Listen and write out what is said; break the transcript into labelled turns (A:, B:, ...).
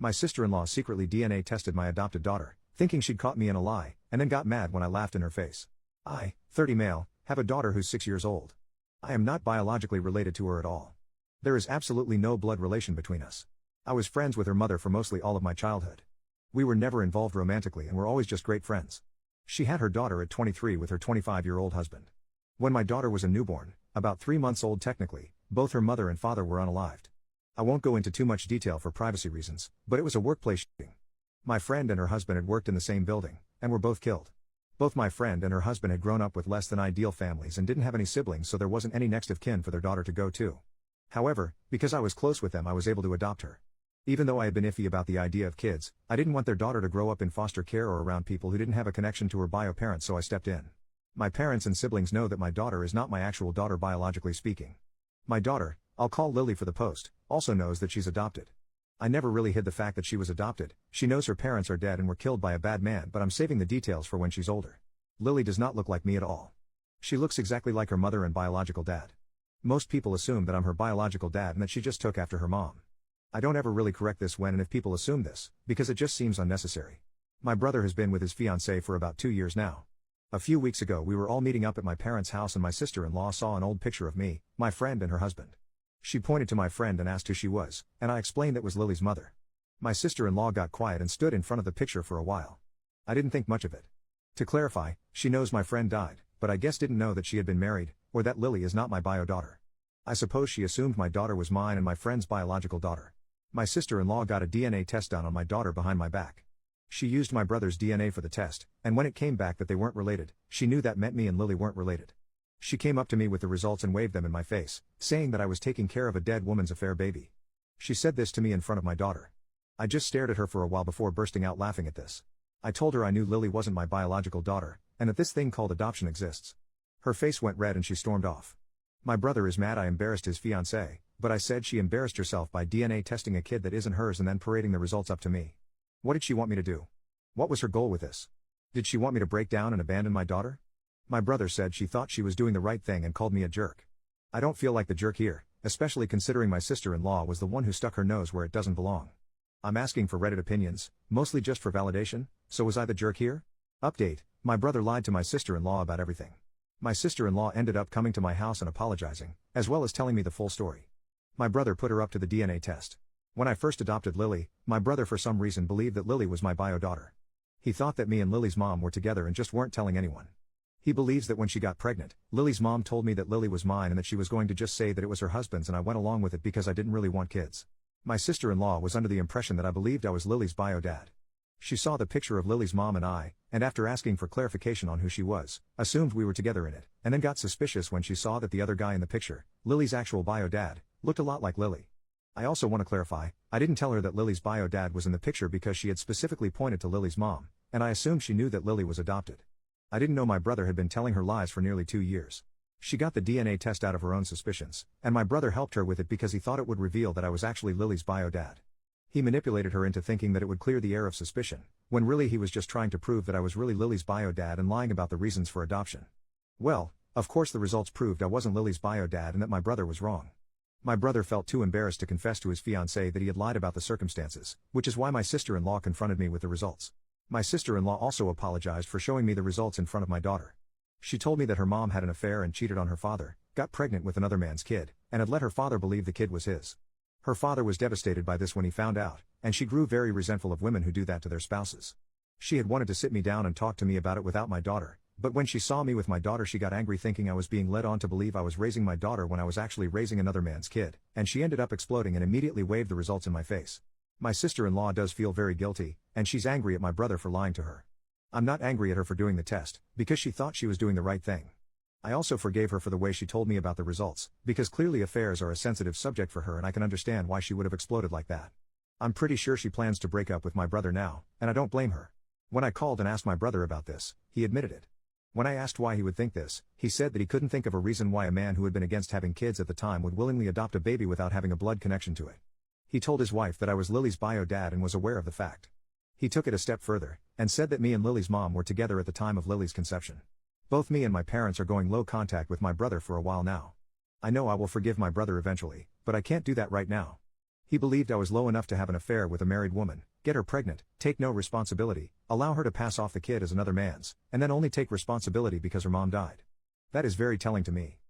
A: My sister-in-law secretly DNA tested my adopted daughter, thinking she'd caught me in a lie, and then got mad when I laughed in her face. I, 30 male, have a daughter who's 6 years old. I am not biologically related to her at all. There is absolutely no blood relation between us. I was friends with her mother for mostly all of my childhood. We were never involved romantically and were always just great friends. She had her daughter at 23 with her 25-year-old husband. When my daughter was a newborn, about 3 months old technically, both her mother and father were unalived. I won't go into too much detail for privacy reasons, but it was a workplace shooting. My friend and her husband had worked in the same building, and were both killed. Both my friend and her husband had grown up with less than ideal families and didn't have any siblings, so there wasn't any next of kin for their daughter to go to. However, because I was close with them, I was able to adopt her. Even though I had been iffy about the idea of kids, I didn't want their daughter to grow up in foster care or around people who didn't have a connection to her bio parents, so I stepped in. My parents and siblings know that my daughter is not my actual daughter biologically speaking. My daughter, I'll call Lily for the post, also knows that she's adopted. I never really hid the fact that she was adopted. She knows her parents are dead and were killed by a bad man, but I'm saving the details for when she's older. Lily does not look like me at all. She looks exactly like her mother and biological dad. Most people assume that I'm her biological dad and that she just took after her mom. I don't ever really correct this when and if people assume this, because it just seems unnecessary. My brother has been with his fiancée for about 2 years now. A few weeks ago we were all meeting up at my parents' house and my sister-in-law saw an old picture of me, my friend and her husband. She pointed to my friend and asked who she was, and I explained that was Lily's mother. My sister-in-law got quiet and stood in front of the picture for a while. I didn't think much of it. To clarify, she knows my friend died, but I guess didn't know that she had been married, or that Lily is not my bio daughter. I suppose she assumed my daughter was mine and my friend's biological daughter. My sister-in-law got a DNA test done on my daughter behind my back. She used my brother's DNA for the test, and when it came back that they weren't related, she knew that meant me and Lily weren't related. She came up to me with the results and waved them in my face, saying that I was taking care of a dead woman's affair baby. She said this to me in front of my daughter. I just stared at her for a while before bursting out laughing at this. I told her I knew Lily wasn't my biological daughter, and that this thing called adoption exists. Her face went red and she stormed off. My brother is mad I embarrassed his fiancée, but I said she embarrassed herself by DNA testing a kid that isn't hers and then parading the results up to me. What did she want me to do? What was her goal with this? Did she want me to break down and abandon my daughter? My brother said she thought she was doing the right thing and called me a jerk. I don't feel like the jerk here, especially considering my sister-in-law was the one who stuck her nose where it doesn't belong. I'm asking for Reddit opinions, mostly just for validation, so was I the jerk here? Update, my brother lied to my sister-in-law about everything. My sister-in-law ended up coming to my house and apologizing, as well as telling me the full story. My brother put her up to the DNA test. When I first adopted Lily, my brother for some reason believed that Lily was my bio daughter. He thought that me and Lily's mom were together and just weren't telling anyone. He believes that when she got pregnant, Lily's mom told me that Lily was mine and that she was going to just say that it was her husband's, and I went along with it because I didn't really want kids. My sister-in-law was under the impression that I believed I was Lily's bio dad. She saw the picture of Lily's mom and I, and after asking for clarification on who she was, assumed we were together in it, and then got suspicious when she saw that the other guy in the picture, Lily's actual bio dad, looked a lot like Lily. I also want to clarify, I didn't tell her that Lily's bio dad was in the picture because she had specifically pointed to Lily's mom, and I assumed she knew that Lily was adopted. I didn't know my brother had been telling her lies for nearly 2 years. She got the DNA test out of her own suspicions, and my brother helped her with it because he thought it would reveal that I was actually Lily's bio dad. He manipulated her into thinking that it would clear the air of suspicion, when really he was just trying to prove that I was really Lily's bio dad and lying about the reasons for adoption. Well, of course the results proved I wasn't Lily's bio dad and that my brother was wrong. My brother felt too embarrassed to confess to his fiancée that he had lied about the circumstances, which is why my sister-in-law confronted me with the results. My sister-in-law also apologized for showing me the results in front of my daughter. She told me that her mom had an affair and cheated on her father, got pregnant with another man's kid, and had let her father believe the kid was his. Her father was devastated by this when he found out, and she grew very resentful of women who do that to their spouses. She had wanted to sit me down and talk to me about it without my daughter, but when she saw me with my daughter she got angry thinking I was being led on to believe I was raising my daughter when I was actually raising another man's kid, and she ended up exploding and immediately waved the results in my face. My sister-in-law does feel very guilty, and she's angry at my brother for lying to her. I'm not angry at her for doing the test, because she thought she was doing the right thing. I also forgave her for the way she told me about the results, because clearly affairs are a sensitive subject for her and I can understand why she would have exploded like that. I'm pretty sure she plans to break up with my brother now, and I don't blame her. When I called and asked my brother about this, he admitted it. When I asked why he would think this, he said that he couldn't think of a reason why a man who had been against having kids at the time would willingly adopt a baby without having a blood connection to it. He told his wife that I was Lily's bio dad and was aware of the fact. He took it a step further, and said that me and Lily's mom were together at the time of Lily's conception. Both me and my parents are going low contact with my brother for a while now. I know I will forgive my brother eventually, but I can't do that right now. He believed I was low enough to have an affair with a married woman, get her pregnant, take no responsibility, allow her to pass off the kid as another man's, and then only take responsibility because her mom died. That is very telling to me.